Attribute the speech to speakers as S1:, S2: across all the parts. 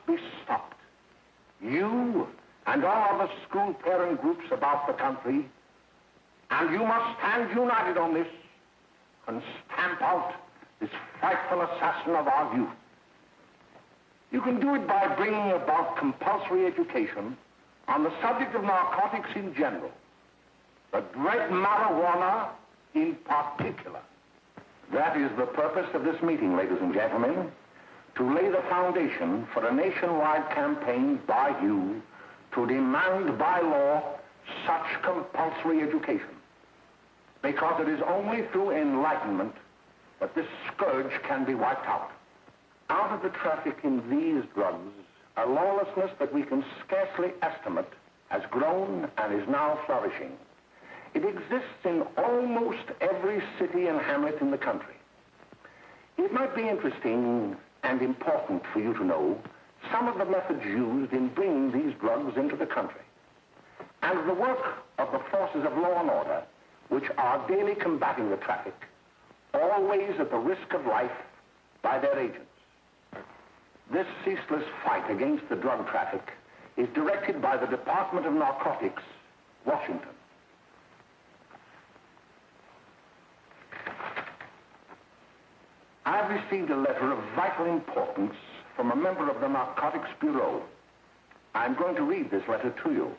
S1: be stopped. You and all other school parent groups about the country, and you must stand united on this and stamp out this frightful assassin of our youth. You can do it by bringing about compulsory education on the subject of narcotics in general, the dread marijuana in particular. That is the purpose of this meeting, ladies and gentlemen, to lay the foundation for a nationwide campaign by you to demand by law such compulsory education. Because it is only through enlightenment that this scourge can be wiped out. Out of the traffic in these drugs, a lawlessness that we can scarcely estimate has grown and is now flourishing. It exists in almost every city and hamlet in the country. It might be interesting and important for you to know some of the methods used in bringing these drugs into the country, and the work of the forces of law and order, which are daily combating the traffic, always at the risk of life by their agents. This ceaseless fight against the drug traffic is directed by the Department of Narcotics, Washington. I've received a letter of vital importance from a member of the Narcotics Bureau. I'm going to read this letter to you.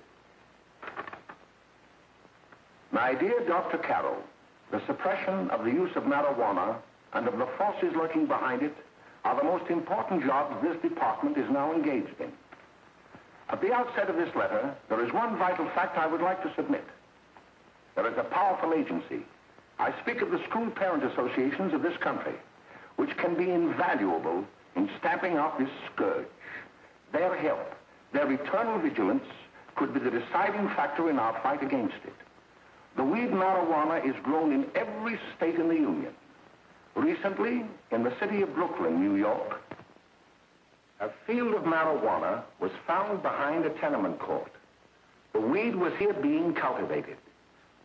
S1: My dear Dr. Carroll, the suppression of the use of marijuana and of the forces lurking behind it are the most important jobs this department is now engaged in. At the outset of this letter, there is one vital fact I would like to submit. There is a powerful agency. I speak of the school parent associations of this country, which can be invaluable in stamping out this scourge. Their help, their eternal vigilance, could be the deciding factor in our fight against it. The weed marijuana is grown in every state in the Union. Recently, in the city of Brooklyn, New York, a field of marijuana was found behind a tenement court. The weed was here being cultivated,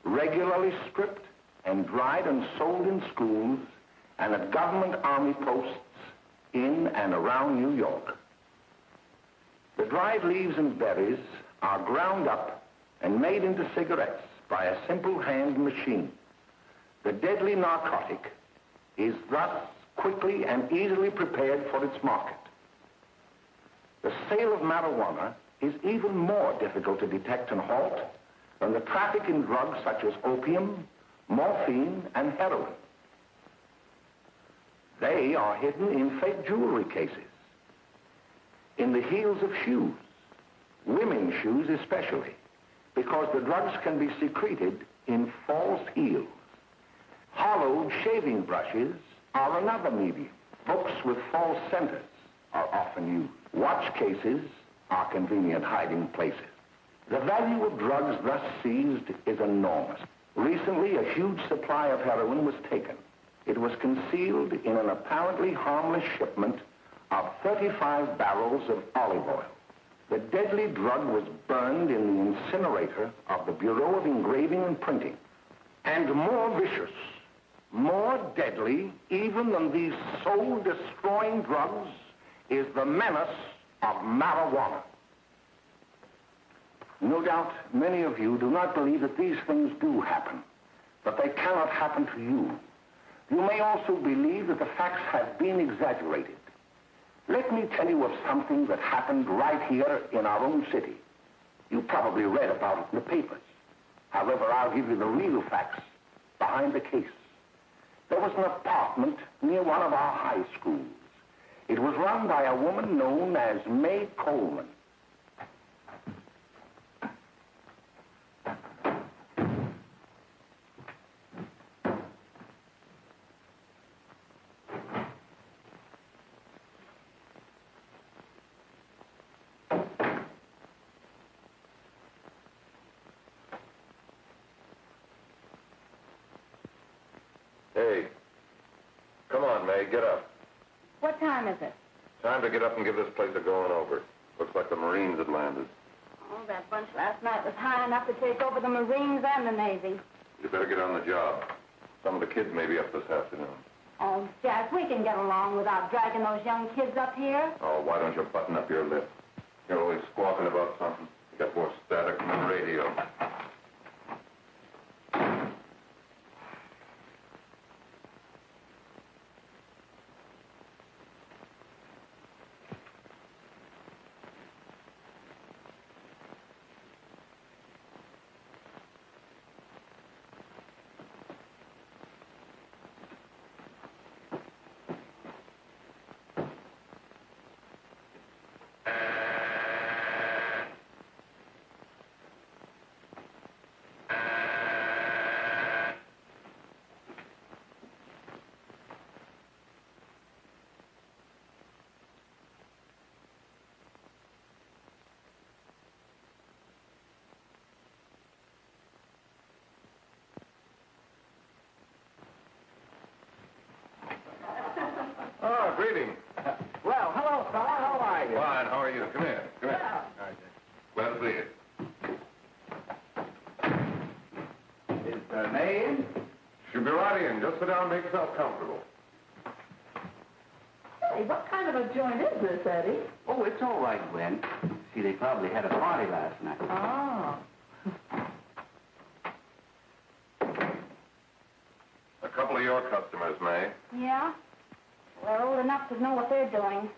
S1: regularly stripped and dried and sold in schools and at government army posts in and around New York. The dried leaves and berries are ground up and made into cigarettes by a simple hand machine. The deadly narcotic is thus quickly and easily prepared for its market. The sale of marijuana is even more difficult to detect and halt than the traffic in drugs such as opium, morphine, and heroin. They are hidden in fake jewelry cases, in the heels of shoes, women's shoes especially, because the drugs can be secreted in false heels. Hollowed shaving brushes are another medium. Books with false centers are often used. Watch cases are convenient hiding places. The value of drugs thus seized is enormous. Recently, a huge supply of heroin was taken. It was concealed in an apparently harmless shipment of 35 barrels of olive oil. The deadly drug was burned in the incinerator of the Bureau of Engraving and Printing. And more vicious, more deadly, even than these soul-destroying drugs, is the menace of marijuana. No doubt many of you do not believe that these things do happen, but they cannot happen to you. You may also believe that the facts have been exaggerated. Let me tell you of something that happened right here in our own city. You probably read about it in the papers. However, I'll give you the real facts behind the case. There was an apartment near one of our high schools. It was run by a woman known as May Coleman.
S2: Hey, come on, May, get up.
S3: What time is it?
S2: Time to get up and give this place a going over. Looks like the Marines had landed.
S3: Oh, that bunch last night was high enough to take over the Marines and the Navy.
S2: You better get on the job. Some of the kids may be up this afternoon.
S3: Oh, Jack, we can get along without dragging those young kids up here.
S2: Oh, why don't you button up your lip? You're always squawking about something. You got more static than the radio. Oh, greetings.
S1: Well, hello, fella. How are you?
S2: Fine, how are you? Come here. Come here.
S3: Yeah.
S2: All right, glad to see you.
S1: Is the name?
S2: Should be right in. Just sit down and make yourself comfortable.
S4: Hey, what kind of a joint is this, Eddie?
S5: Oh, it's all right, Gwen. See, they probably had a party last night.
S4: Oh.
S2: A couple of your customers, May.
S3: Yeah? They're old enough to know what they're doing.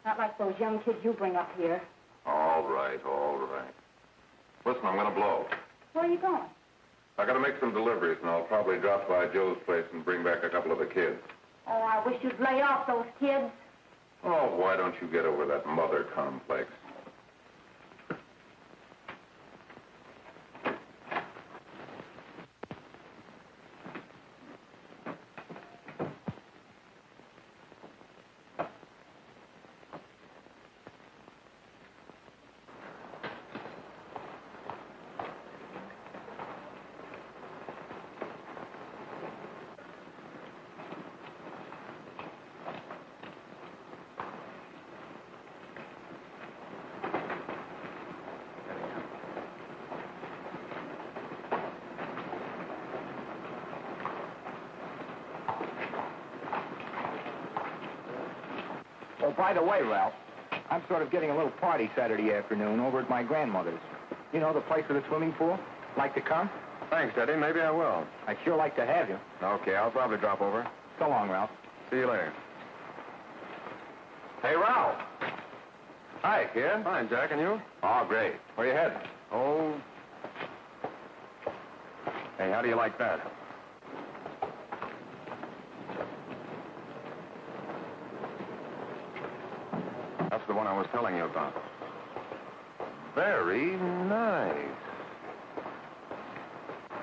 S3: Not like those young kids you bring up here.
S2: All right, all right. Listen, I'm going to blow.
S3: Where are you going?
S2: I got to make some deliveries, and I'll probably drop by Joe's place and bring back a couple of the kids.
S3: Oh, I wish you'd lay off those kids.
S2: Oh, why don't you get over that mother complex?
S1: Oh, by the way, Ralph, I'm sort of getting a little party Saturday afternoon over at my grandmother's. You know, the place with the swimming pool? Like to come?
S2: Thanks, Eddie. Maybe I will.
S1: I'd sure like to have you.
S2: Okay, I'll probably drop over.
S1: So long, Ralph.
S2: See you later. Hey, Ralph. Hi, kid. Fine, Jack, and you? Oh, great. Where you heading? Oh. Hey, how do you like that? That's the one I was telling you about. Very nice.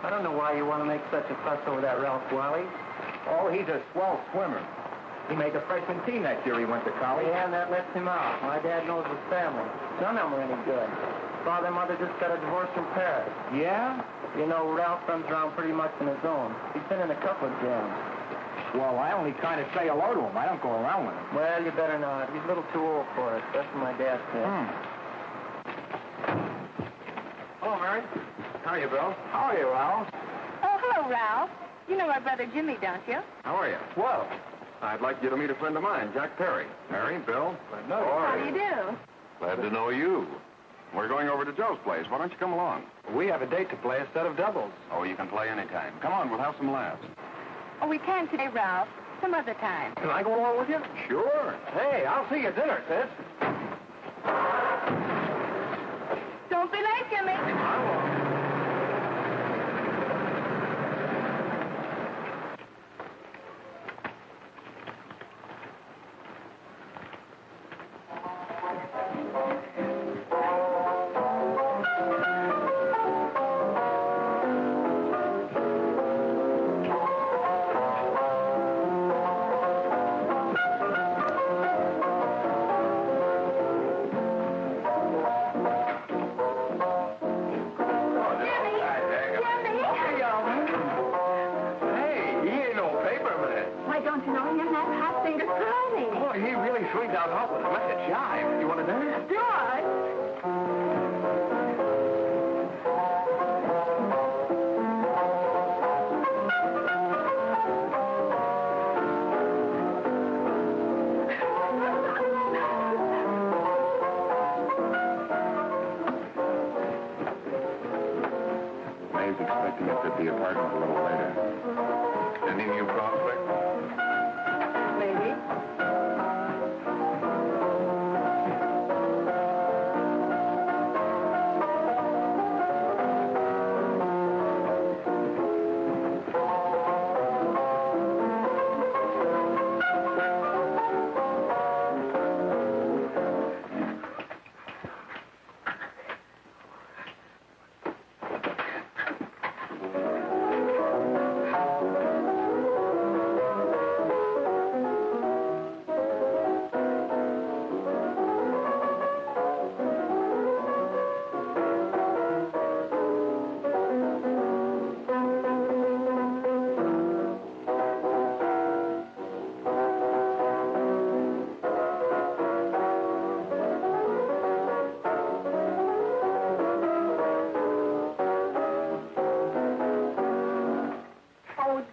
S5: I don't know why you want to make such a fuss over that Ralph Wally.
S1: Oh, he's a swell swimmer. He made the freshman team that year he went to college.
S5: Yeah, and that lets him out. My dad knows his family. None of them are any good. Father and mother just got a divorce from Paris.
S1: Yeah?
S5: You know, Ralph runs around pretty much on his own. He's been in a couple of jams.
S1: Well, I only kind of say hello to him. I don't go around with him.
S5: Well, you better not. He's a little too old for it. That's what my dad said.
S2: Hello, Mary. How are you, Bill?
S1: How are you, Ralph?
S3: Oh, hello, Ralph. You know my brother Jimmy, don't you?
S2: How are you?
S1: Well,
S2: I'd like you to meet a friend of mine, Jack Perry. Mary, Bill.
S3: How do you do?
S2: Glad to know you. We're going over to Joe's place. Why don't you come along?
S1: we have a date to play instead of doubles.
S2: Oh, you can play anytime. Come on, we'll have some laughs.
S3: Oh, we can today, Ralph. Some other time.
S1: Can I go along with you?
S2: Sure.
S1: Hey, I'll see you at dinner, sis.
S3: Don't be late, Jimmy.
S1: I won't.
S2: He's expecting us at the apartment a little later. Any new prospects?
S4: Maybe.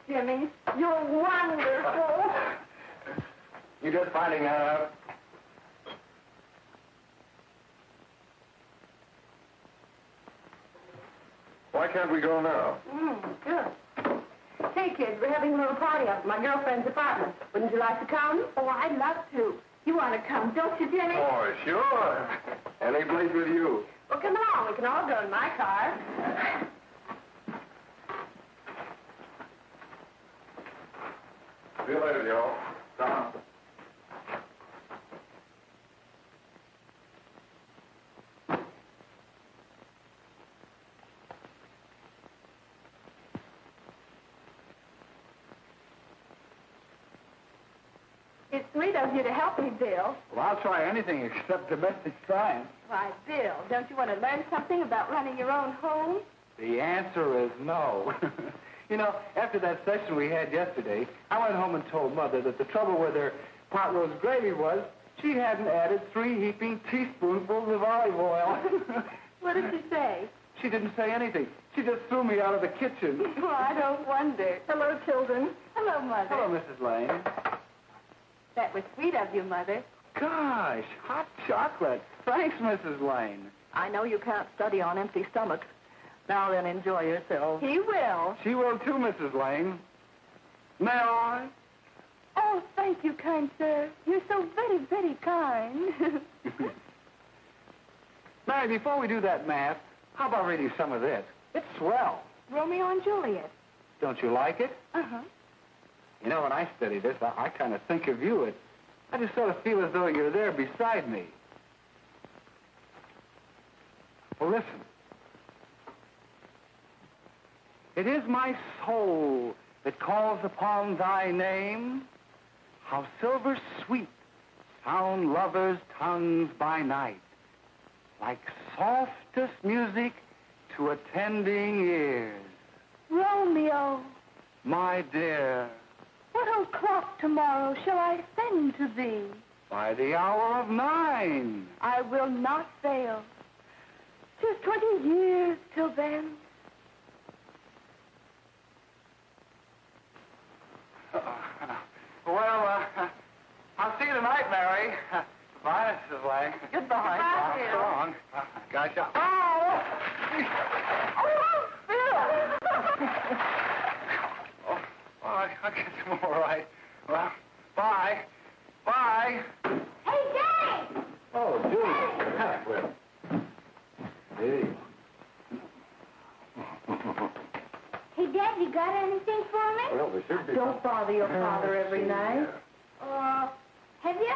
S4: Jimmy, you're wonderful.
S1: You just finding that out?
S2: Why can't we go now?
S3: Good. Hey, kids, we're having a little party up at my girlfriend's apartment. Wouldn't you like to come? Oh, I'd love to. You want to come, don't you, Jimmy?
S2: Oh, sure. Any place with you.
S3: Well, come along. We can all go in my car.
S2: See you later, Joe.
S1: Tom.
S3: It's sweet of you to help me, Bill.
S1: Well, I'll try anything except domestic science.
S3: Why, Bill, don't you want to learn something about running your own home?
S1: The answer is no. You know, after that session we had yesterday, I went home and told Mother that the trouble with her pot roast gravy was she hadn't added 3 heaping teaspoonfuls of olive oil.
S3: What did she say?
S1: She didn't say anything. She just threw me out of the kitchen.
S3: Well, I don't wonder. Hello, children. Hello, Mother.
S1: Hello, Mrs. Lane.
S3: That was sweet of you, Mother.
S1: Gosh, hot chocolate. Thanks, Mrs. Lane.
S4: I know you can't study on empty stomachs. Now then, enjoy yourself.
S3: He will.
S1: She will too, Mrs. Lane. May I?
S3: Oh, thank you, kind sir. You're so very, very kind.
S1: Mary, before we do that math, how about reading some of this? It's swell.
S3: Romeo and Juliet.
S1: Don't you like it?
S3: Uh-huh.
S1: You know, when I study this, I kind of think of you. I just sort of feel as though you're there beside me. Well, listen. It is my soul that calls upon thy name. How silver sweet sound lovers' tongues by night, like softest music to attending ears.
S3: Romeo,
S1: My dear,
S3: what o'clock tomorrow shall I send to thee?
S1: by the hour of 9.
S3: I will not fail. 'Tis 20 years till then.
S1: Well, I'll see you tonight, Mary. Goodbye, Mrs. Lang.
S4: Goodbye.
S3: Goodbye, Bill.
S1: So long. Gosh, oh! Oh, well, I guess I'm all right. Well, bye. Bye.
S3: Hey, Jay!
S1: Oh, Julie. Well, hey.
S3: Hey, Dad, you got anything for me?
S2: Well, there should be.
S4: Don't bother your father every night.
S3: Have you?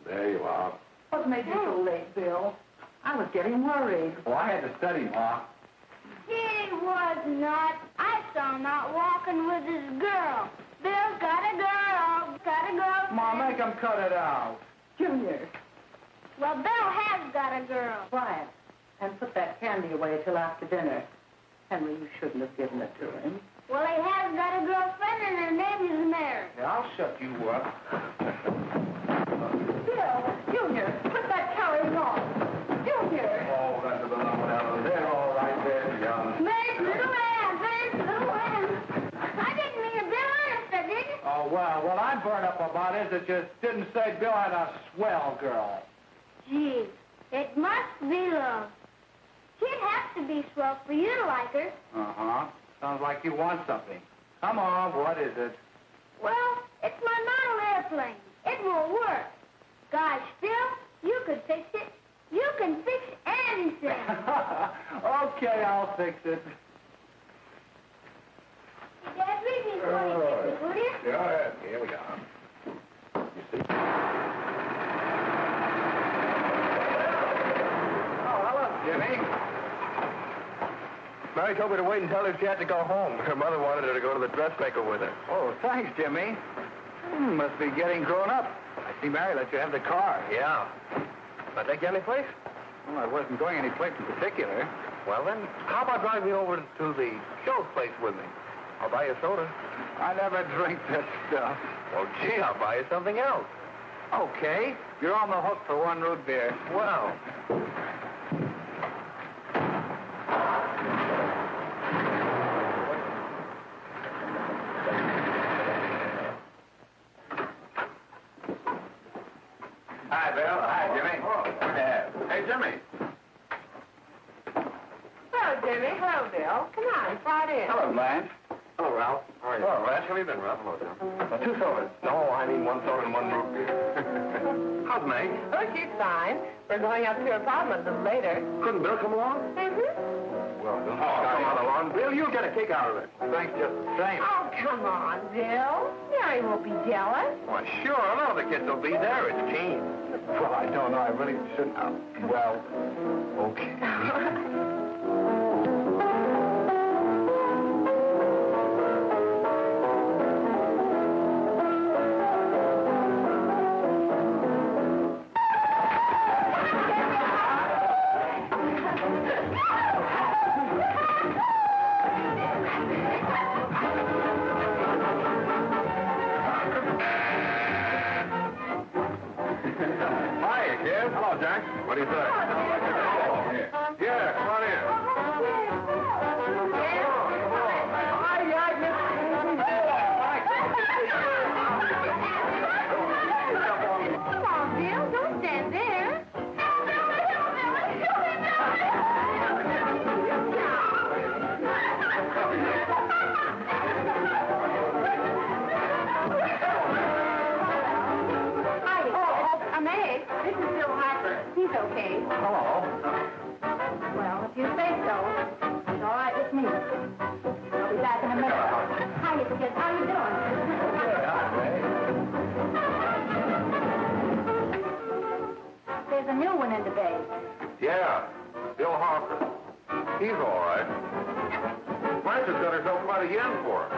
S2: There you are.
S4: What made you so late, Bill? I was getting worried.
S1: Well, I had to study, Ma.
S3: He was not. I saw him out walking with his girl. Bill's got a girl. Got a girl.
S1: Ma, make him cut it out.
S4: Junior,
S3: Well, Bill has got a girl.
S4: quiet. And put that candy away till after dinner. Henry, you shouldn't have given it to him.
S3: Well, he has got a girlfriend, and her name is Mary.
S1: Yeah, I'll shut you up.
S4: Bill, Junior, put that carrying on. Junior!
S2: Oh, that's a little one. They're all right there, young.
S3: Mary's little man. Mary's little man. I didn't mean to Bill honest, I didn't.
S1: Oh, well, what I'm burned up about is it just didn't say Bill had a swell girl.
S3: Gee, it must be love. She'd have to be swell for you to like her.
S6: Uh-huh. Sounds like you want something. Come on, what is it?
S3: Well, it's my model airplane. It won't work. Gosh, Phil, you could fix it. You can fix anything.
S6: Okay, I'll fix it.
S3: Dad, read me for you, will you?
S2: Yeah, here we go. You see?
S6: Oh, hello, Jimmy.
S2: Mary told me to wait and tell her she had to go home. Her mother wanted her to go to the dressmaker with her.
S6: Oh, thanks, Jimmy. Must be getting grown up. I see Mary let you have the car.
S2: Yeah. Can I take you any place?
S6: Well, I wasn't going any place in particular.
S2: Well, then, how about driving me over to the show's place with me? I'll buy you a soda.
S6: I never drink that stuff.
S2: Well, gee, I'll buy you something else.
S6: Okay. You're on the hook for one root beer.
S2: Well.
S6: Hi, Bill. Hi, Jimmy.
S2: Hey, Jimmy.
S3: Hello, Jimmy. Hello, Bill. Come on, slide in.
S6: Hello, Blanche.
S2: Hello, Ralph. How are you? Hello, Ralph. How have you been, Ralph? Hello, Jim. 2 sodas. No, I mean 1 soda and 1 root beer. How's May?
S4: Oh, she's fine. We're going up to her apartment a little later.
S2: Couldn't Bill come along? Well, don't come on along. Bill, you'll get a kick out of it.
S6: Thanks just the same.
S3: Oh, come on, Bill. Mary won't be jealous.
S2: Why, sure. None of the kids will be there. It's Keen.
S6: Well, I don't know. I really shouldn't. Well, okay.
S2: Hello, Jack. What do you say? Yeah, come on in.
S3: Come on, Bill. Don't stand there. I'm Meg. This is Bill Harper. He's okay.
S6: Hello.
S3: Well, if you say so, it's all right with me. I'll be back in a minute. Hi, kids. How you doing? There's a new one in the bay.
S2: Yeah, Bill Harper. He's all right. Blanche has got herself quite a yen for her.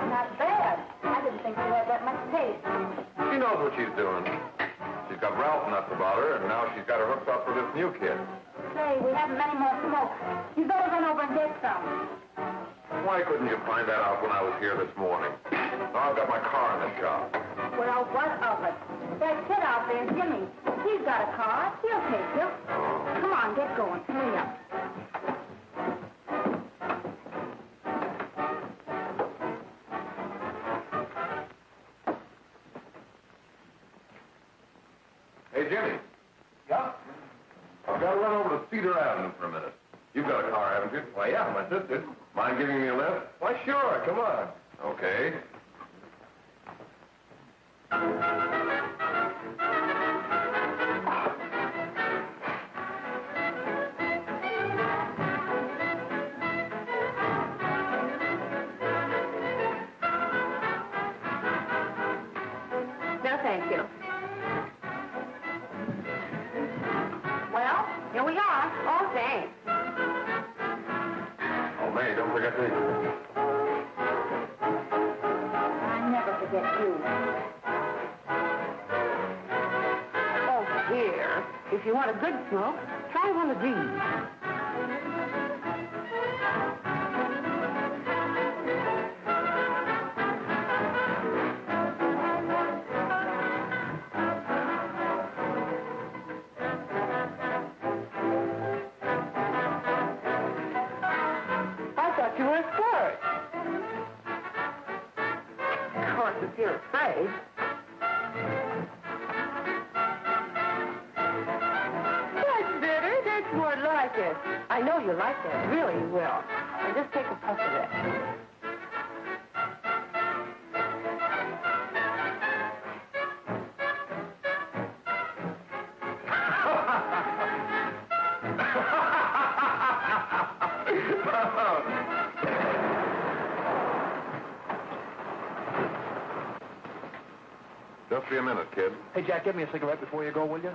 S3: Not bad. I didn't think she had that much taste.
S2: She knows what she's doing. She's got Ralph nuts about her, and now she's got her hooked up for this new kid.
S3: Say, we haven't many more smoke. You better run over and get some.
S2: Why couldn't you find that out when I was here this morning? Now I've got my car in the shop.
S3: Well, what of it? That kid out there, Jimmy, he's got a car. He'll take you. Come on, get going. Hurry up.
S2: Hey, Jimmy.
S6: Yeah?
S2: I've got to run over to Cedar Avenue for a minute. You've got a car, haven't you?
S6: Why, yeah, my sister.
S2: Mind giving me a lift?
S6: Why, sure. Come on.
S2: Okay.
S3: No, thank you. Well, here we are. Oh, thanks.
S2: Oh, May, don't forget me.
S3: I never forget you. Oh, here. If you want a good smoke, try one of these.
S4: I thought you were a sport. Of course, if you're afraid. That's better. That's more like like it. I know you like it. Really, you will. And just take a puff of it.
S2: Just be a minute, kid.
S6: Hey, Jack, give me a cigarette before you go, will you?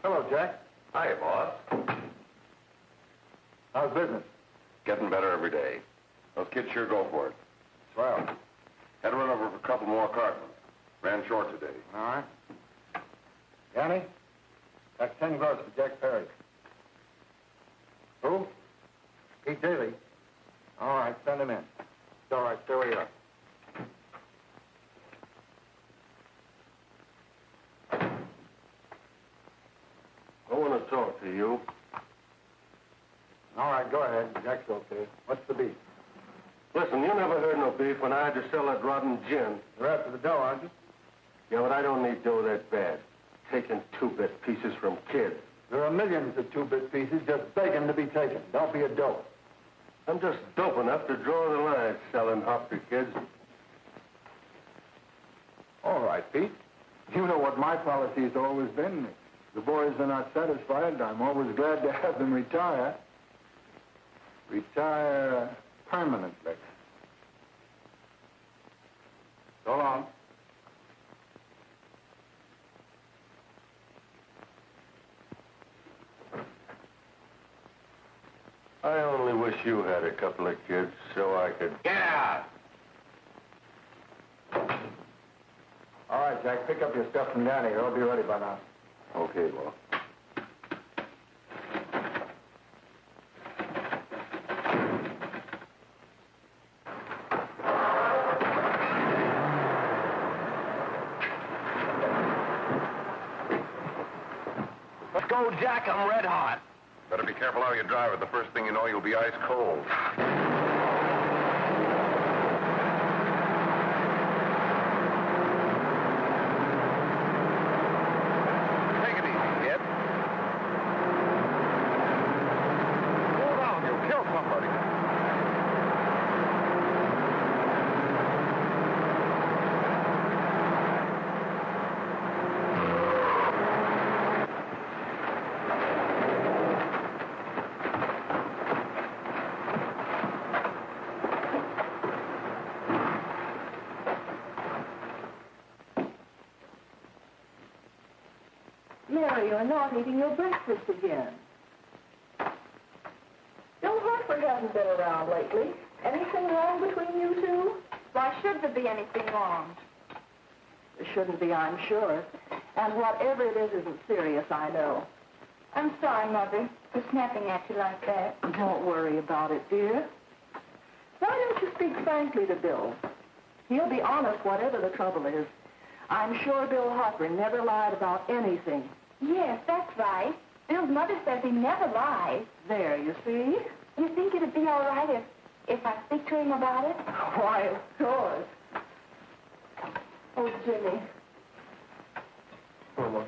S2: Hello, Jack. Hi, boss.
S6: How's business?
S2: Getting better every day. Those kids sure go for it.
S6: Swell.
S2: Had to run over for a couple more cartons. Ran short today.
S6: All right. Yanni, that's 10 gross for Jack Perry. Who? Pete Daly. All right, send him in. It's all right, stay where you are.
S1: I want to talk to you.
S6: All right, go ahead. Jack's okay. What's the beef?
S1: Listen, you never heard no beef when I had to sell that rotten gin.
S6: You're after the dough, aren't you?
S1: Yeah, but I don't need dough that bad. Taking two-bit pieces from kids.
S6: There are millions of two-bit pieces just begging to be taken. Don't be a dope.
S1: I'm just dope enough to draw the line selling hop to kids.
S6: All right, Pete. You know what my policy's always been. If the boys are not satisfied, I'm always glad to have them retire. Retire permanently. So long.
S1: I only wish you had a couple of kids so I could...
S2: Get out!
S6: All right, Jack, pick up your stuff from Danny. I'll be ready by now.
S1: Okay, well.
S6: Let's go, Jack. I'm red hot.
S2: Better be careful how you drive it. The first thing you know, you'll be ice cold. Take it easy, kid. Slow down. You'll kill somebody.
S4: Mary, you're not eating your breakfast again. Bill Hartford hasn't been around lately. Anything wrong between you two?
S3: Why should there be anything wrong?
S4: There shouldn't be, I'm sure. And whatever it is isn't serious, I know.
S3: I'm sorry, Mother, for snapping at you like that.
S4: Don't worry about it, dear. Why don't you speak frankly to Bill? He'll be honest whatever the trouble is. I'm sure Bill Hartford never lied about anything.
S3: Yes, that's right. Bill's mother says he never lies.
S4: There, you see?
S3: You think it'd be all right if I speak to him about it?
S4: Why, of course. Oh, Jimmy.
S6: Oh,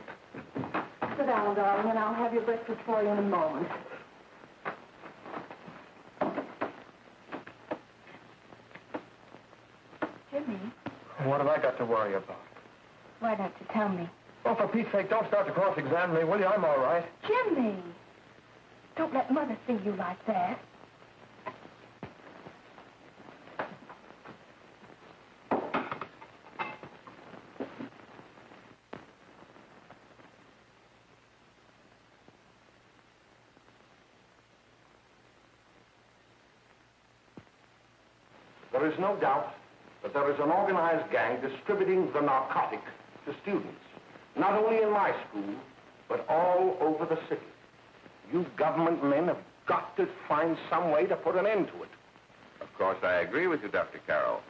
S4: Sit down, darling, and I'll have your breakfast for you in a moment.
S3: Jimmy,
S6: what have I got to worry about?
S3: why don't you tell me?
S6: Oh, for Pete's sake, don't start to cross-examine me, will you? I'm all right.
S3: Jimmy! Don't let Mother see you like that.
S1: There is no doubt that there is an organized gang distributing the narcotic to students, not only in my school, but all over the city. You government men have got to find some way to put an end to it.
S2: Of course, I agree with you, Dr. Carroll.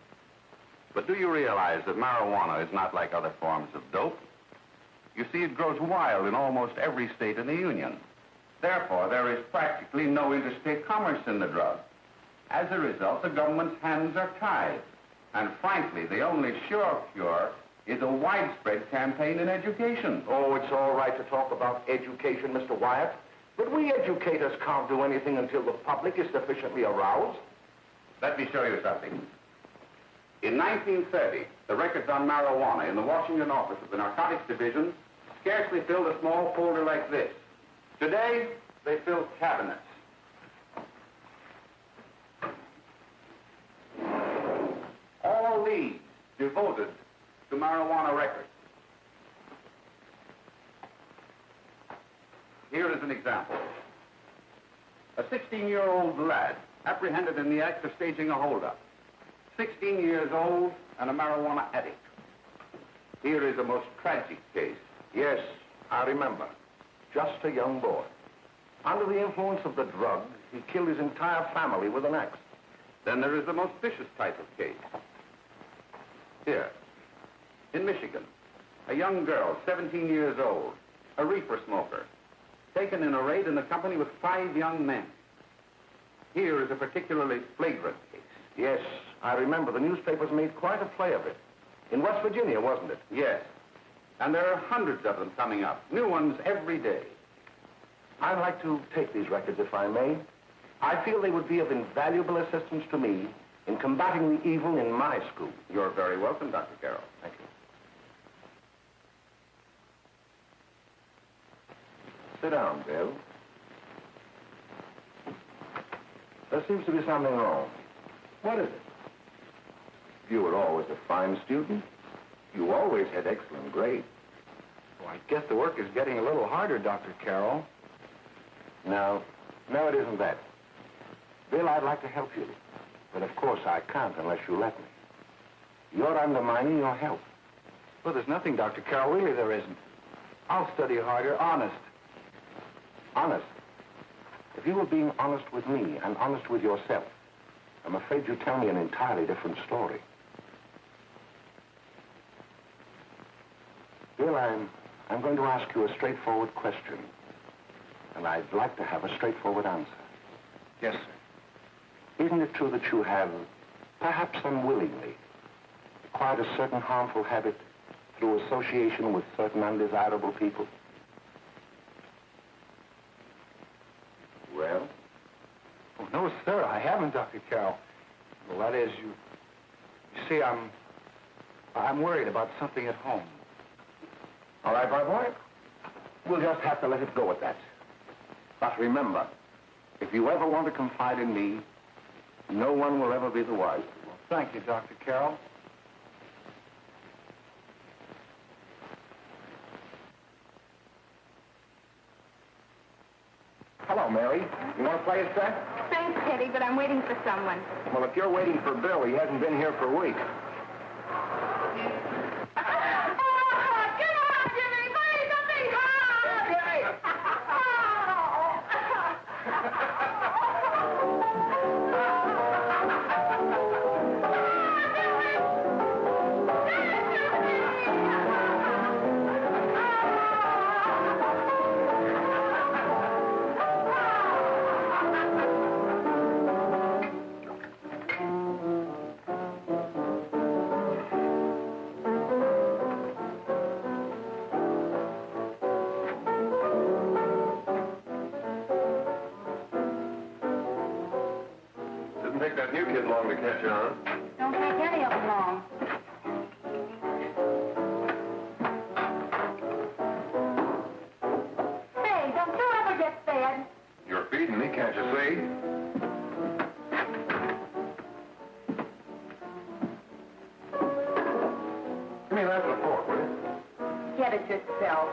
S2: But do you realize that marijuana is not like other forms of dope? You see, it grows wild in almost every state in the Union. Therefore, there is practically no interstate commerce in the drug. As a result, the government's hands are tied. And frankly, the only sure cure is a widespread campaign in education.
S1: Oh, it's all right to talk about education, Mr. Wyatt. But we educators can't do anything until the public is sufficiently aroused.
S2: Let me show you something. In 1930, the records on marijuana in the Washington office of the Narcotics Division scarcely filled a small folder like this. Today, they fill cabinets. All these devoted to marijuana records. Here is an example. A 16-year-old lad apprehended in the act of staging a holdup. 16 years old and a marijuana addict. Here is a most tragic case.
S1: Yes, I remember. Just a young boy. Under the influence of the drug, he killed his entire family with an axe.
S2: Then there is the most vicious type of case. Here, in Michigan, a young girl, 17 years old, a reefer smoker, taken in a raid in the company with 5 young men. Here is a particularly flagrant case.
S1: Yes, I remember. The newspapers made quite a play of it. In West Virginia, wasn't it?
S2: Yes. And there are hundreds of them coming up, new ones every day.
S1: I'd like to take these records, if I may. I feel they would be of invaluable assistance to me in combating the evil in my school.
S2: You're very welcome, Dr. Carroll.
S1: Thank you. Sit down, Bill. There seems to be something wrong. What is it? You were always a fine student. You always had excellent grades.
S6: Well, I guess the work is getting a little harder, Dr. Carroll.
S1: No, it isn't that. Bill, I'd like to help you. But of course I can't unless you let me. You're undermining your health.
S6: Well, there's nothing, Dr. Carroll. Really, there isn't. I'll study harder, honest.
S1: Honest? If you were being honest with me and honest with yourself, I'm afraid you'd tell me an entirely different story. Bill, I'm going to ask you a straightforward question. And I'd like to have a straightforward answer.
S6: Yes, sir.
S1: Isn't it true that you have, perhaps unwillingly, acquired a certain harmful habit through association with certain undesirable people? Well?
S6: Oh, no, sir, I haven't, Dr. Carroll. Well, that is, you see, I'm worried about something at home.
S1: All right, my boy. We'll just have to let it go at that. But remember, if you ever want to confide in me, no one will ever be the wiser.
S6: Well, thank you, Dr. Carroll.
S1: Hello, Mary. You want to play a set?
S3: Thanks, Teddy, but I'm waiting for someone.
S1: Well, if you're waiting for Bill, he hasn't been here for weeks.
S2: Take that new kid long to catch on.
S3: Don't take any of them long. Say, don't you ever get fed?
S2: You're feeding me, can't you see?
S1: Give me that and a fork, will you?
S3: Get it yourself.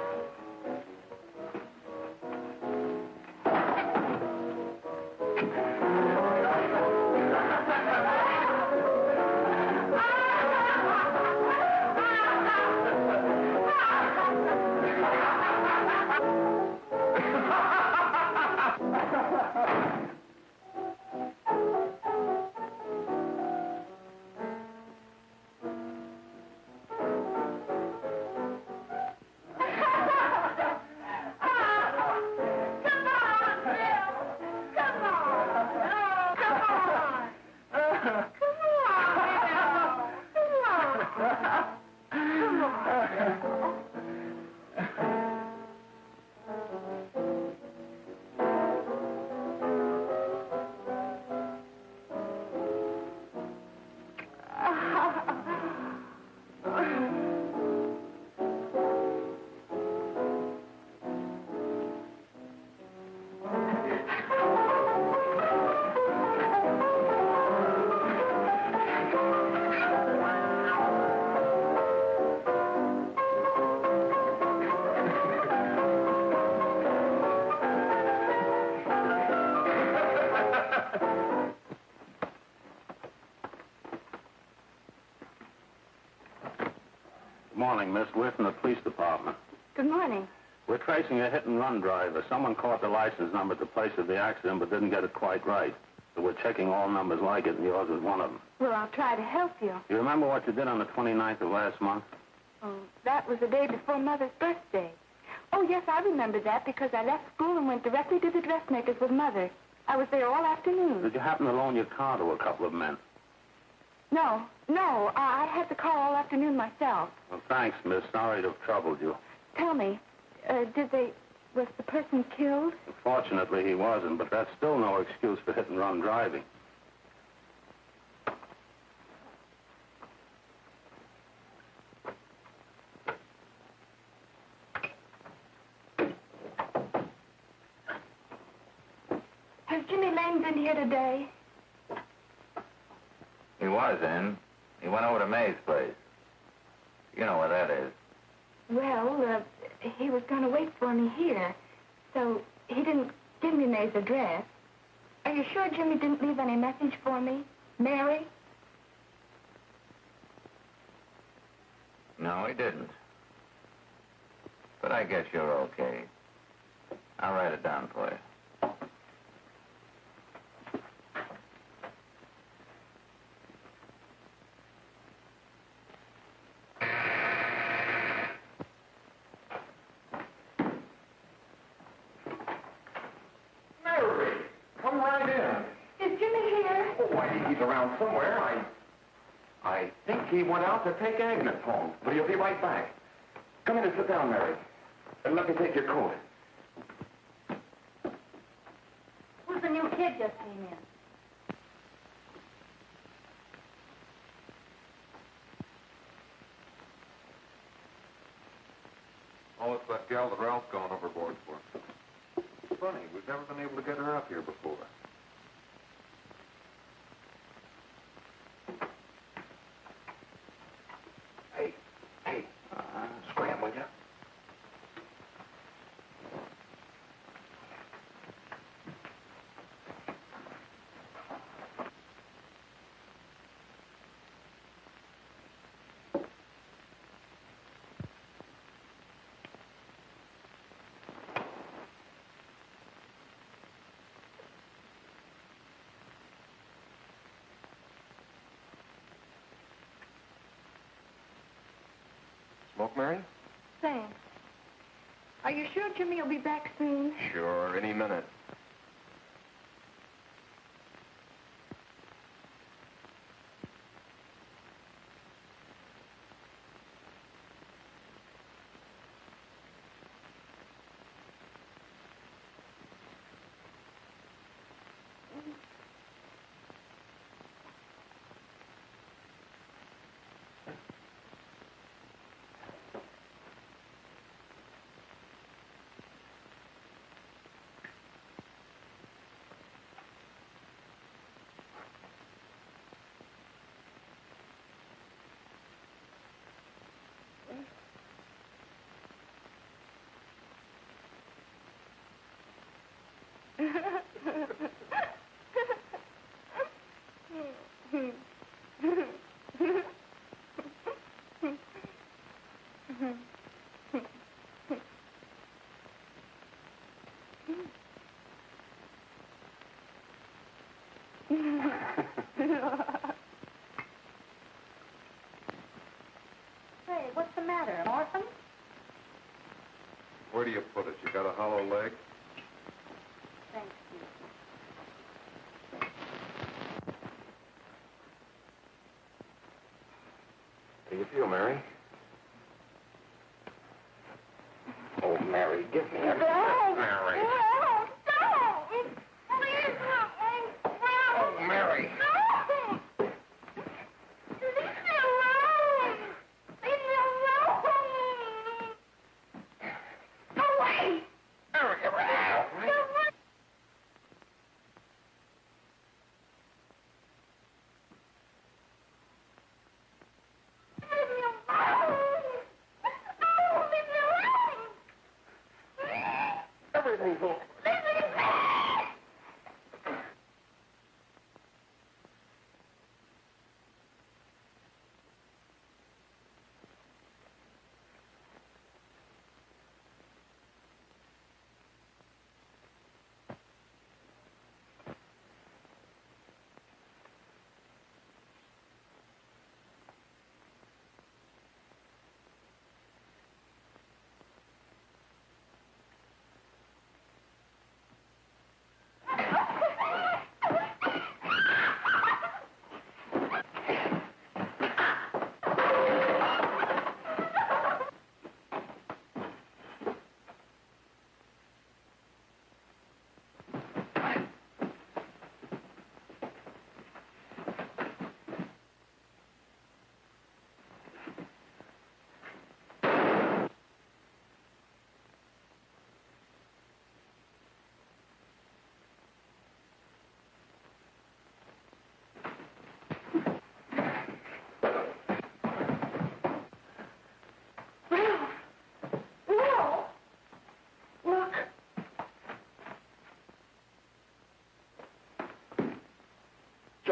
S7: Good morning, Miss. We're from the police department.
S3: Good morning.
S7: We're tracing a hit-and-run driver. Someone caught the license number at the place of the accident but didn't get it quite right. So we're checking all numbers like it, and yours is one of them.
S3: Well, I'll try to help you.
S7: You remember what you did on the 29th of last month?
S3: Oh, that was the day before Mother's birthday. Oh, yes, I remember that because I left school and went directly to the dressmaker's with Mother. I was there all afternoon.
S7: Did you happen to loan your car to a couple of men?
S3: No, I had the car all afternoon myself.
S7: Well, thanks, miss. Sorry to have troubled you.
S3: Tell me, was the person killed?
S7: Fortunately, he wasn't, but that's still no excuse for hit-and-run driving.
S3: Has Jimmy Lane been here today?
S2: He was in. He went over to May's place. You know where that is.
S3: Well, he was going to wait for me here, so he didn't give me May's address. Are you sure Jimmy didn't leave any message for me? Mary?
S2: No, he didn't. But I guess you're okay. I'll write it down for you.
S1: Around somewhere. I think he went out to take Agnes home, but he'll be right back. Come in and sit down, Mary. And let me take your coat.
S3: Who's the new kid just came in?
S8: Oh, it's that gal that Ralph's gone overboard for. Funny, we've never been able to get her up here before.
S1: Scram, will you? Smoke, Mary?
S3: Thanks. Are you sure Jimmy will be back soon?
S1: Sure, any minute.
S3: Hey, what's the matter? An orphan?
S8: Where do you put it? You got a hollow leg?
S3: Thank you.
S1: How do you feel, Mary? Oh, Mary, give me a... Mary. Oh, Mary. Everything's over.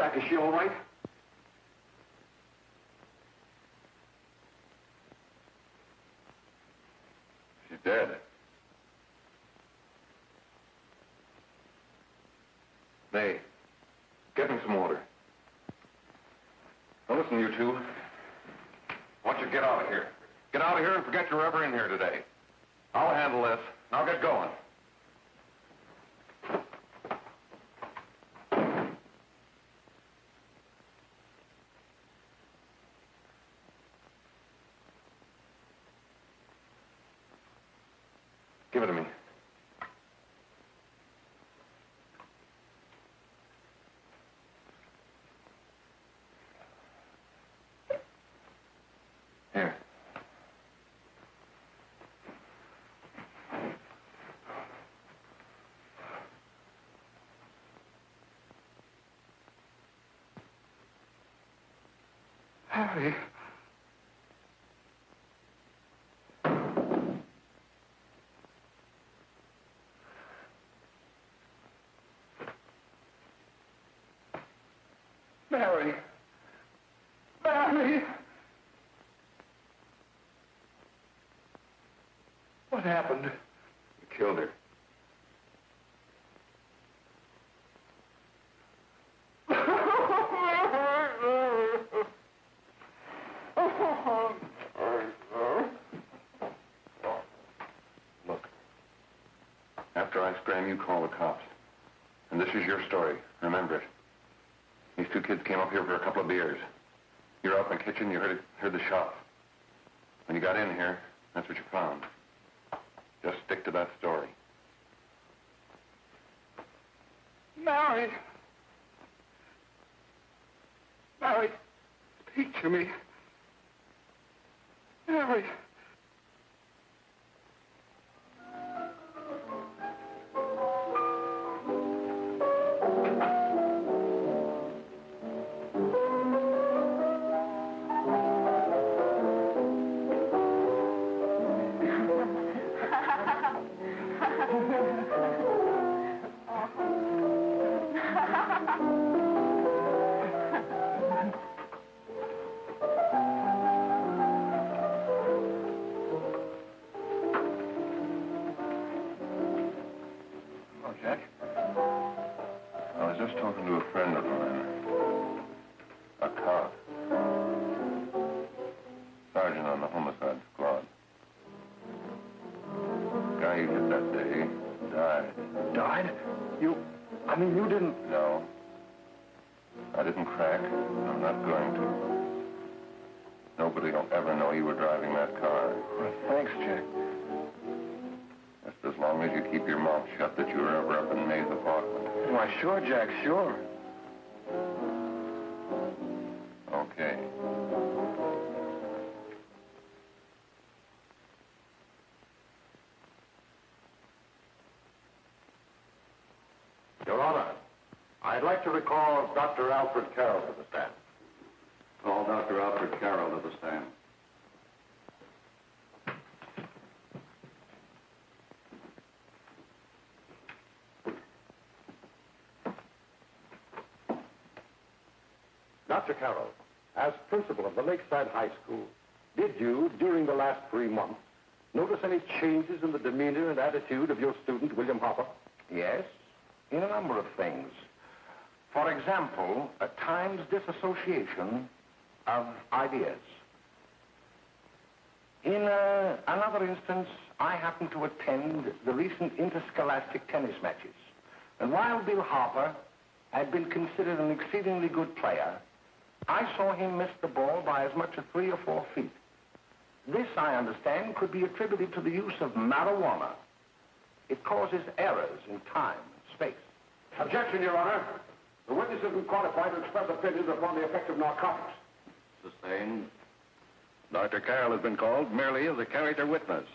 S6: Jack, is she all right?
S8: She's dead. May, get me some water. Now listen, you two. I want you to get out of here. Get out of here and forget you're ever in here today. I'll handle this. Now get going. Give it to me. Here.
S6: Harry. Mary. Mary. What happened?
S8: You killed her. Look. After I scram, you call the cops. And this is your story. Remember it. These two kids came up here for a couple of beers. You're out in the kitchen, you heard the shot. When you got in here, that's what you found. Just stick to that story.
S6: Mary. Mary, speak to me. Mary.
S8: Talking to a friend of mine. A cop. Sergeant on the homicide squad. The guy you hit that day died.
S6: Died? You didn't...
S8: No. I didn't crack. I'm not going to. Nobody will ever know you were driving that car.
S6: Well, thanks, Jack.
S8: Just as long as you keep your mouth shut that you were ever up in May's apartment.
S6: Why, sure, Jack, sure.
S8: Okay.
S6: Your Honor, I'd like to recall Dr. Alfred Carroll to the stand.
S2: Call Dr. Alfred Carroll to the stand.
S6: Dr. Carroll, as principal of the Lakeside High School, did you, during the last 3 months, notice any changes in the demeanor and attitude of your student, William Hopper?
S1: Yes, in a number of things. For example, at times disassociation of ideas. In another instance, I happened to attend the recent interscholastic tennis matches. And while Bill Harper had been considered an exceedingly good player, I saw him miss the ball by as much as 3 or 4 feet. This, I understand, could be attributed to the use of marijuana. It causes errors in time and space.
S6: Objection, Your Honor. The witness isn't qualified to express opinions upon the effect of narcotics.
S2: Sustained.
S6: Dr. Carroll has been called merely as a character witness.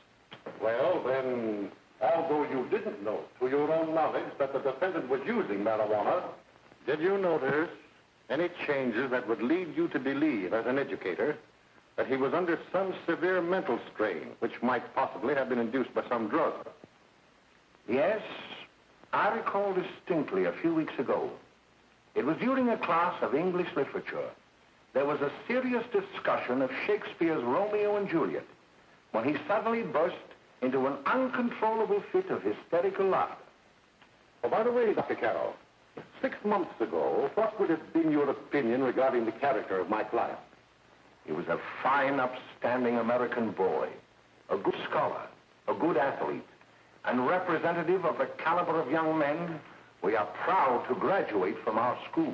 S6: Well, then, although you didn't know to your own knowledge that the defendant was using marijuana, did you notice any changes that would lead you to believe, as an educator, that he was under some severe mental strain, which might possibly have been induced by some drug?
S1: Yes, I recall distinctly a few weeks ago. It was during a class of English literature. There was a serious discussion of Shakespeare's Romeo and Juliet when he suddenly burst into an uncontrollable fit of hysterical laughter.
S6: Oh, by the way, Dr. Carroll, 6 months ago, what would have been your opinion regarding the character of my client?
S1: He was a fine, upstanding American boy, a good scholar, a good athlete, and representative of the caliber of young men we are proud to graduate from our school.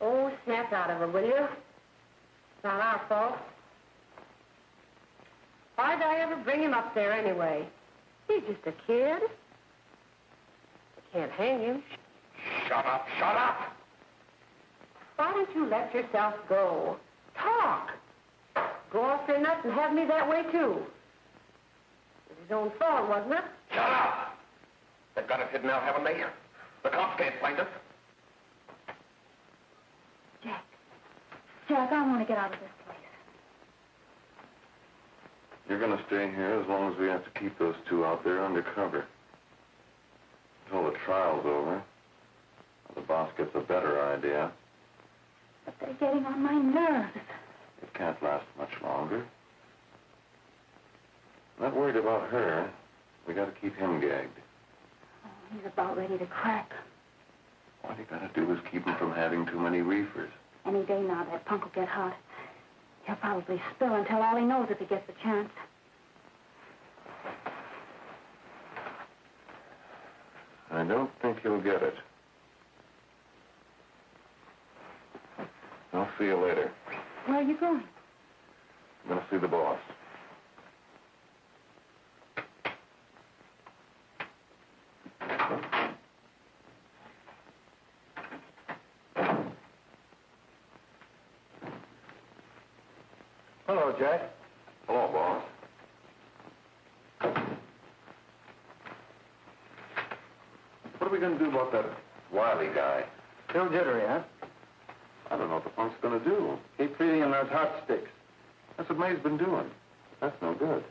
S9: Oh, snap out of it, will you? It's not our fault. Why'd I ever bring him up there anyway? He's just a kid. I can't hang him.
S1: Shut up, shut up!
S9: Why don't you let yourself go? Talk. Go off your nuts and have me that way, too. It was his own fault, wasn't it?
S1: Shut up! They've got us hidden out, haven't they? The cops can't find us.
S3: Jack, I want to get out of this place.
S8: You're going to stay here as long as we have to keep those two out there undercover. Until the trial's over. The boss gets a better idea.
S3: But they're getting on my nerves.
S8: It can't last much longer. I'm not worried about her. We got to keep him gagged.
S3: Oh, he's about ready to crack.
S8: All you got to do is keep him from having too many reefers.
S3: Any day now, that punk will get hot. He'll probably spill and tell all he knows if he gets the chance.
S8: I don't think he'll get it. I'll see you later.
S3: Where are you going?
S8: I'm going to see the boss.
S1: Hello, Jack.
S8: Hello, boss. What are we going to do about that Wiley guy?
S5: Still jittery, huh?
S8: I don't know what the punk's going to do.
S5: Keep feeding him those hot sticks.
S8: That's what May's been doing. That's no good.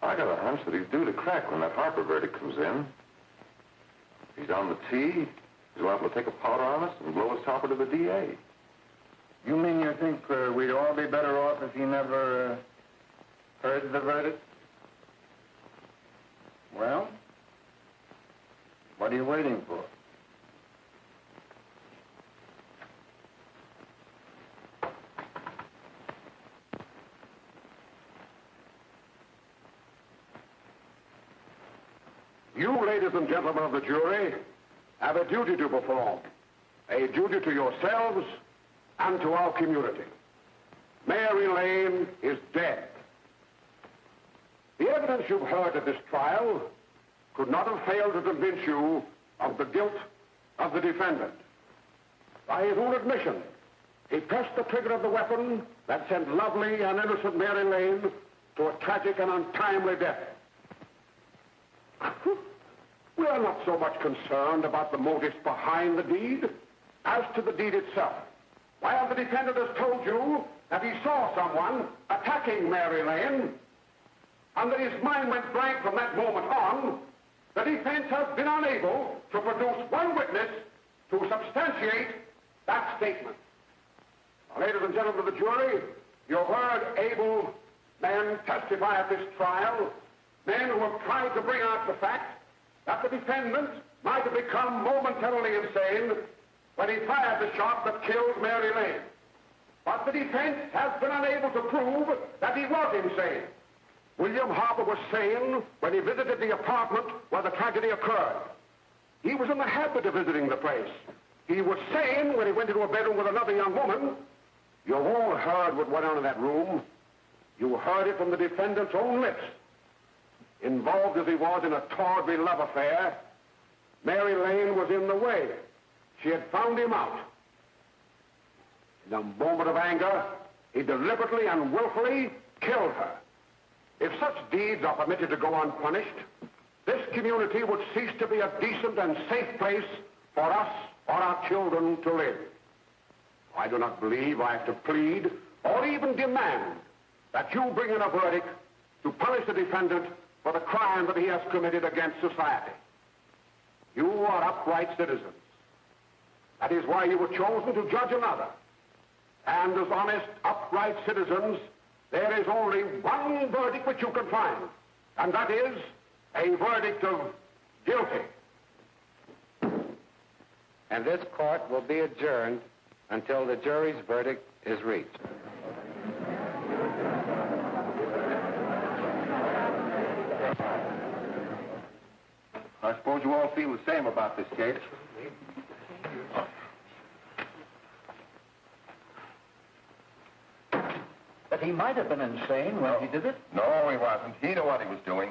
S8: I got a hunch that he's due to crack when that Harper verdict comes in. If he's on the tee, he's liable to take a powder on us and blow his topper to the DA.
S5: You mean you think we'd all be better off if he never heard the verdict? Well, what are you waiting for?
S6: You, ladies and gentlemen of the jury, have a duty to perform. A duty to yourselves and to our community. Mary Lane is dead. The evidence you've heard at this trial could not have failed to convince you of the guilt of the defendant. By his own admission, he pressed the trigger of the weapon that sent lovely and innocent Mary Lane to a tragic and untimely death. We are not so much concerned about the motives behind the deed as to the deed itself. While the defendant has told you that he saw someone attacking Mary Lane and that his mind went blank from that moment on, the defense has been unable to produce one witness to substantiate that statement. Now, ladies and gentlemen of the jury, you heard able men testify at this trial, men who have tried to bring out the fact that the defendant might have become momentarily insane when he fired the shot that killed Mary Lane. But the defense has been unable to prove that he was insane. William Harper was sane when he visited the apartment where the tragedy occurred. He was in the habit of visiting the place. He was sane when he went into a bedroom with another young woman. You all heard what went on in that room. You heard it from the defendant's own lips. Involved as he was in a tawdry love affair, Mary Lane was in the way. She had found him out. In a moment of anger, he deliberately and willfully killed her. If such deeds are permitted to go unpunished, this community would cease to be a decent and safe place for us or our children to live. I do not believe I have to plead or even demand that you bring in a verdict
S1: to punish the defendant for the crime that he has committed against society. You are upright citizens. That is why you were chosen to judge another. And as honest, upright citizens, there is only one verdict which you can find, and that is a verdict of guilty.
S10: And this court will be adjourned until the jury's verdict is reached.
S6: I suppose you all feel the same about this case.
S5: But he might have been insane when he did it.
S6: No, he wasn't. He knew what he was doing.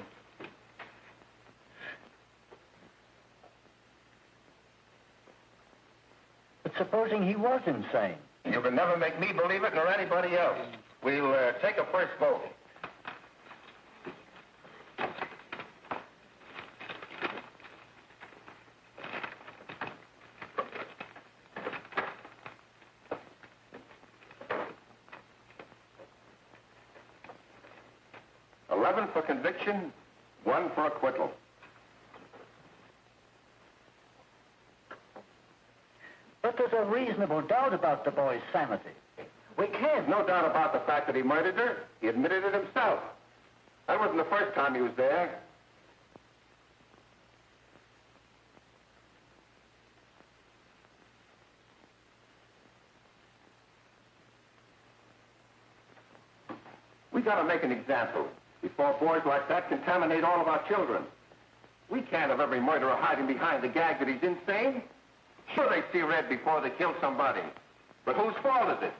S5: But supposing he was insane?
S6: You can never make me believe it, nor anybody else. We'll take a first vote. For conviction, 1 for acquittal.
S5: But there's a reasonable doubt about the boy's sanity.
S6: We can't. No doubt about the fact that he murdered her. He admitted it himself. That wasn't the first time he was there. We gotta make an example before boys like that contaminate all of our children. We can't have every murderer hiding behind the gag that he's insane. Sure, they see red before they kill somebody. But whose fault is it?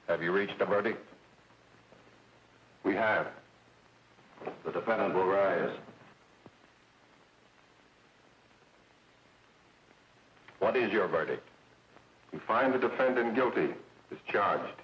S6: Have you reached a verdict? We have. The defendant will rise. What is your verdict? We find the defendant guilty, as charged.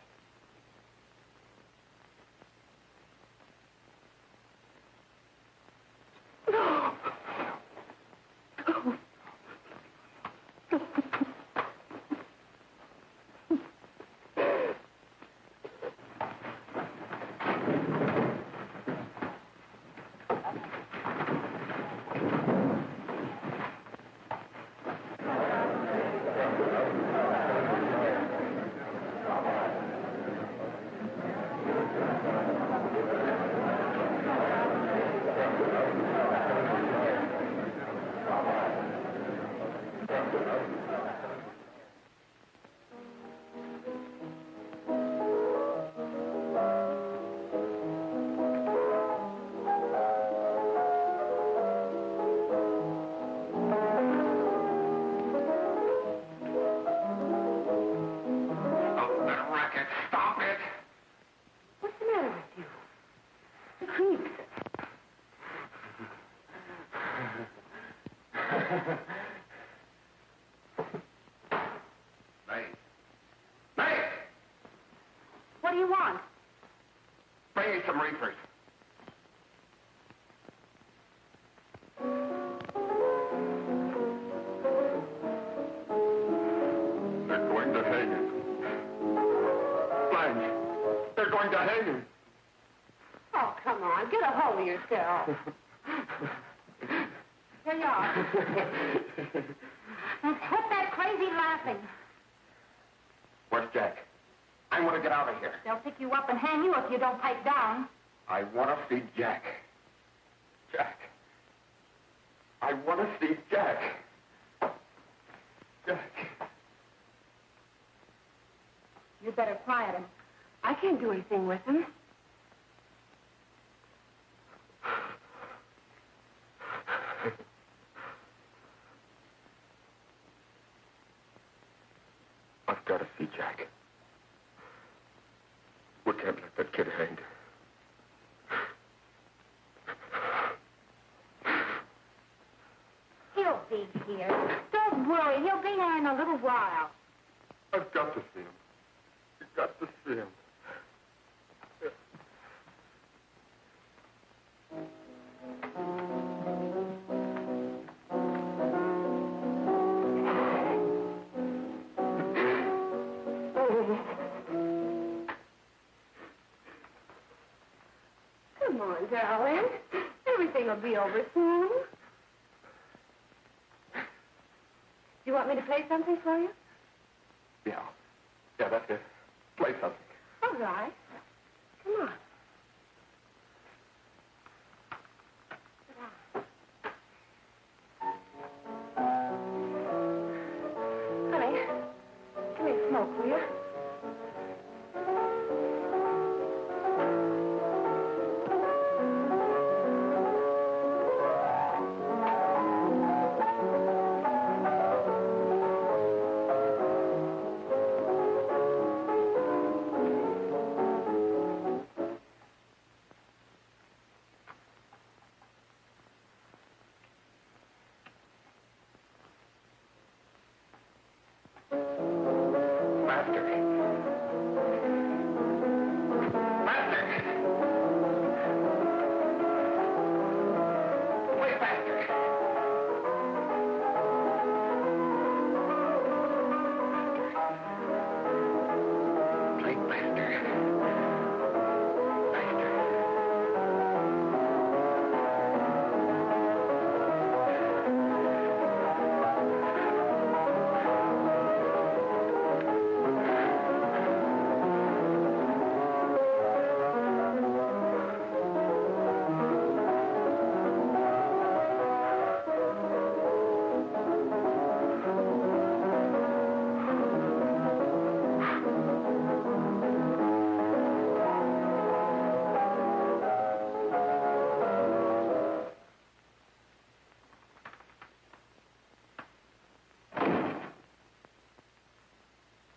S9: What do you want?
S6: Bring me some reefers. They're going to hang him. Blanche, they're going to hang him.
S9: Oh, come on. Get a hold of yourself. Here you are. Now, quit that crazy laughing.
S6: Where's Jack? I want to get out of here.
S9: They'll pick you up and hang you if you don't pipe down.
S6: I want to see Jack. Jack. I want to see Jack. Jack.
S9: You'd better quiet him. I can't do anything with him.
S1: I've got to see Jack. We can't let that kid hang.
S9: He'll be here. Don't worry. He'll be here in a little while.
S1: I've got to see him. You've got to see him.
S9: Come on, darling. Everything will be over soon. Do you want me to play something for you?
S1: Yeah, that's it. Play something.
S9: All right. Come on. Honey, give me a smoke, will you?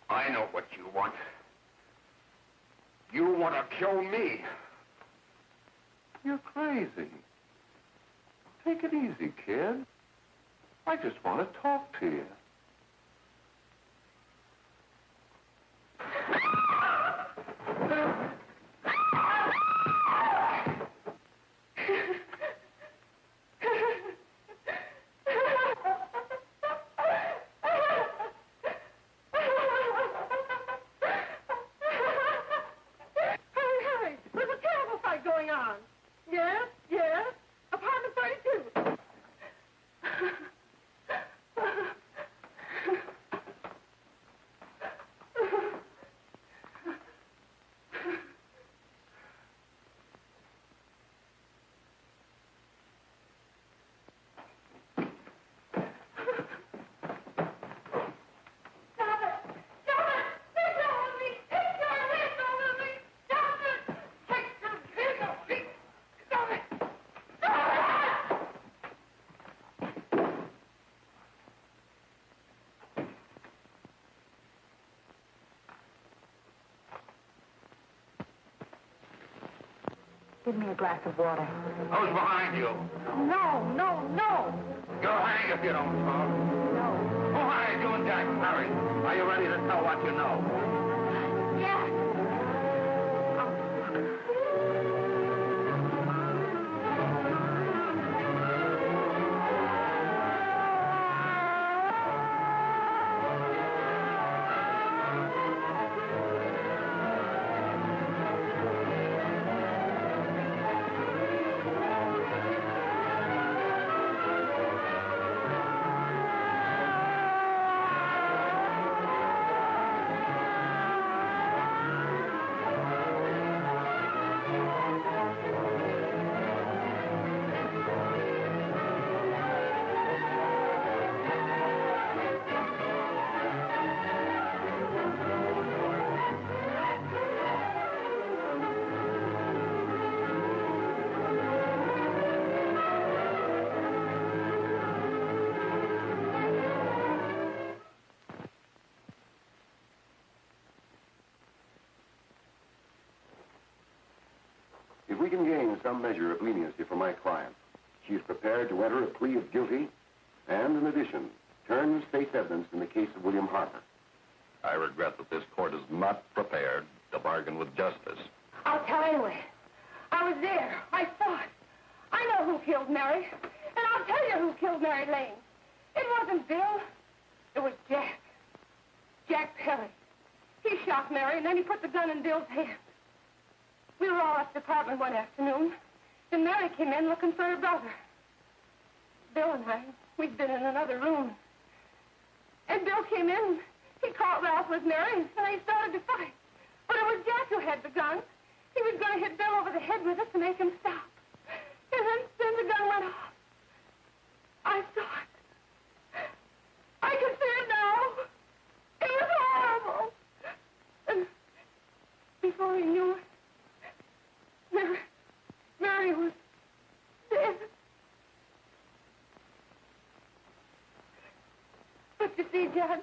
S1: I know what you want. You want to kill me.
S6: You're crazy. Take it easy, kid. I just want to talk to you.
S9: Give me a glass of water.
S1: Who's behind you?
S9: No, no, no.
S1: You'll hang if you don't talk.
S9: No.
S1: Who hired you and Jack? Hurry. Are you ready to tell what you know?
S9: Yeah.
S11: we can gain some measure of leniency for my client, she is prepared to enter a plea of guilty and, in addition, turn the state's evidence in the case of William Harper.
S6: I regret that this court is not prepared to bargain with justice.
S9: I'll tell anyway. I was there. I saw it. I know who killed Mary. And I'll tell you who killed Mary Lane. It wasn't Bill. It was Jack. Jack Perry. He shot Mary, and then he put the gun in Bill's hand. We were all at the apartment one afternoon, and Mary came in looking for her brother. Bill and I, we'd been in another room. And Bill came in, he caught Ralph with Mary, and they started to fight. But it was Jack who had the gun. He was going to hit Bill over the head with it to make him stop. And then the gun went off. I saw it. I can see it now. It was horrible. And before he knew it, Mary was dead. But you see, Judge,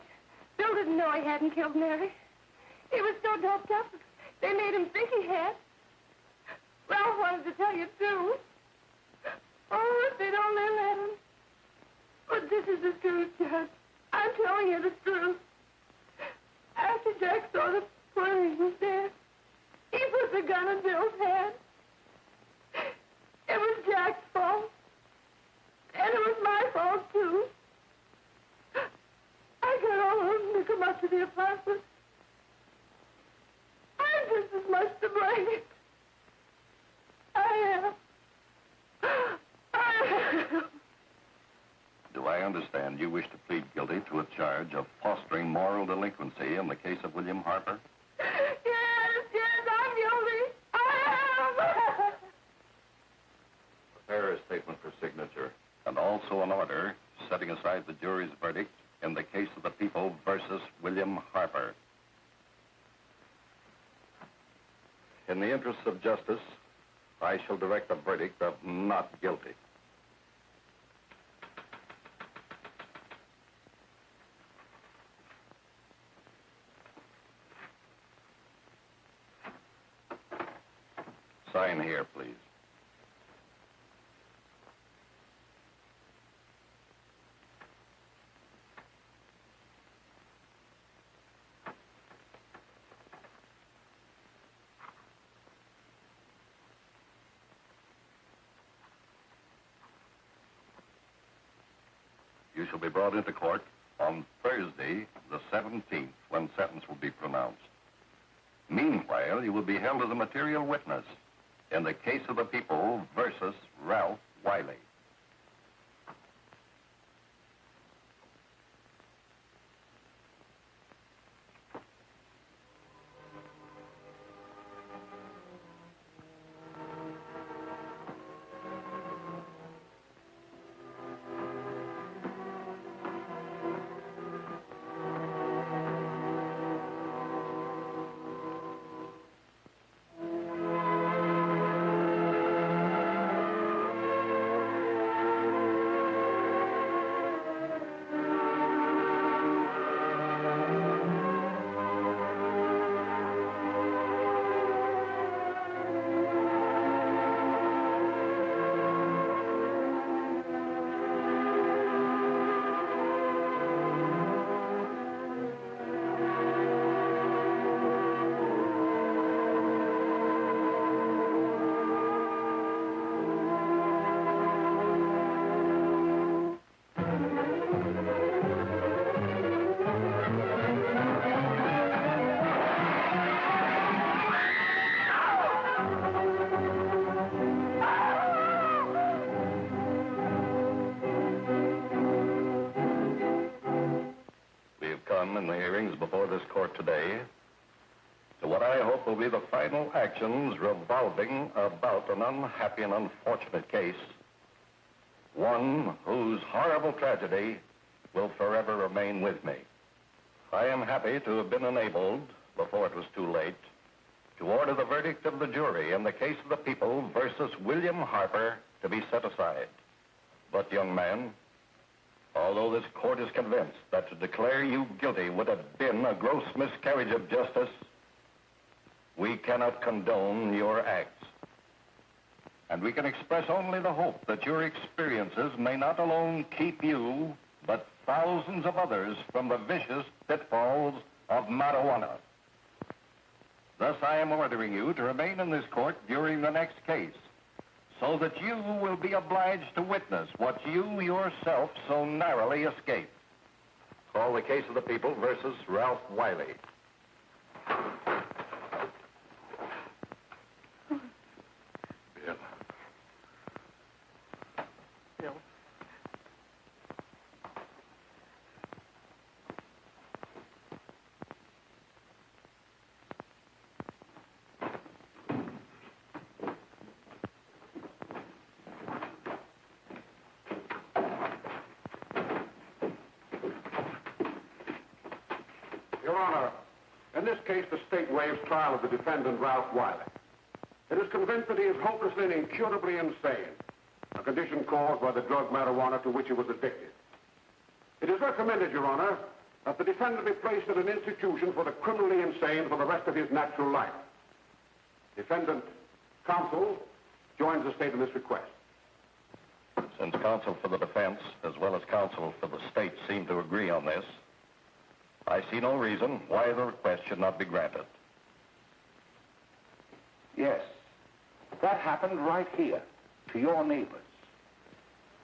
S9: Bill didn't know he hadn't killed Mary. He was so doped up, they made him think he had. Ralph wanted to tell you, too. Oh, if they'd only let him. But this is the truth, Judge. I'm telling you the truth. After Jack saw the poor he was dead, he put the gun in Bill's hand. It was Jack's fault. And it was my fault, too. I got all of them to come up to the apartment. I'm just as much to blame. I am.
S6: Do I understand you wish to plead guilty to a charge of fostering moral delinquency in the case of William Harper?
S9: Yes, I'm guilty. I am.
S6: Prepare a statement for signature, and also an order setting aside the jury's verdict in the case of the people versus William Harper. In the interests of justice, I shall direct a verdict of not guilty. Sign here, please. You shall be brought into court on Thursday, the 17th, when sentence will be pronounced. Meanwhile, you will be held as a material witness in the case of the people versus Ralph Wiley. In the hearings before this court today to what I hope will be the final actions revolving about an unhappy and unfortunate case, one whose horrible tragedy will forever remain with me. I am happy to have been enabled, before it was too late, to order the verdict of the jury in the case of the people versus William Harper to be set aside. But, young man, although this court is convinced that to declare you guilty would have been a gross miscarriage of justice, we cannot condone your acts.
S12: And we can express only the hope that your experiences may not alone keep you, but thousands of others from the vicious pitfalls of marijuana. Thus, I am ordering you to remain in this court during the next case, so that you will be obliged to witness what you yourself so narrowly escaped.
S6: Call the case of the people versus Ralph Wiley. Bill.
S4: Bill.
S6: Your Honor, in this case, the state waives trial of the defendant, Ralph Wiley. It is convinced that he is hopelessly and incurably insane, a condition caused by the drug marijuana to which he was addicted. It is recommended, Your Honor, that the defendant be placed in an institution for the criminally insane for the rest of his natural life. Defendant, counsel, joins the state in this request.
S12: Since counsel for the defense, as well as counsel for the state, seem to agree on this, I see no reason why the request should not be granted.
S1: Yes, that happened right here, to your neighbors.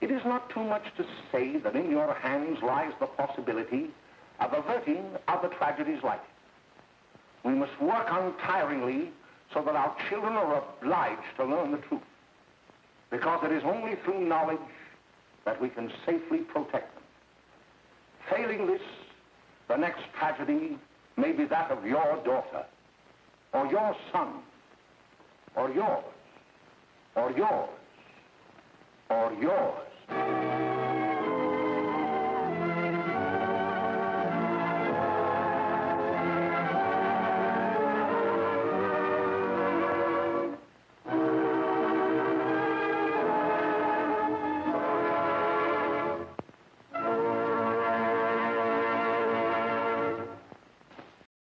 S1: It is not too much to say that in your hands lies the possibility of averting other tragedies like it. We must work untiringly so that our children are obliged to learn the truth, because it is only through knowledge that we can safely protect them. Failing this, the next tragedy may be that of your daughter, or your son, or yours, or yours, or yours.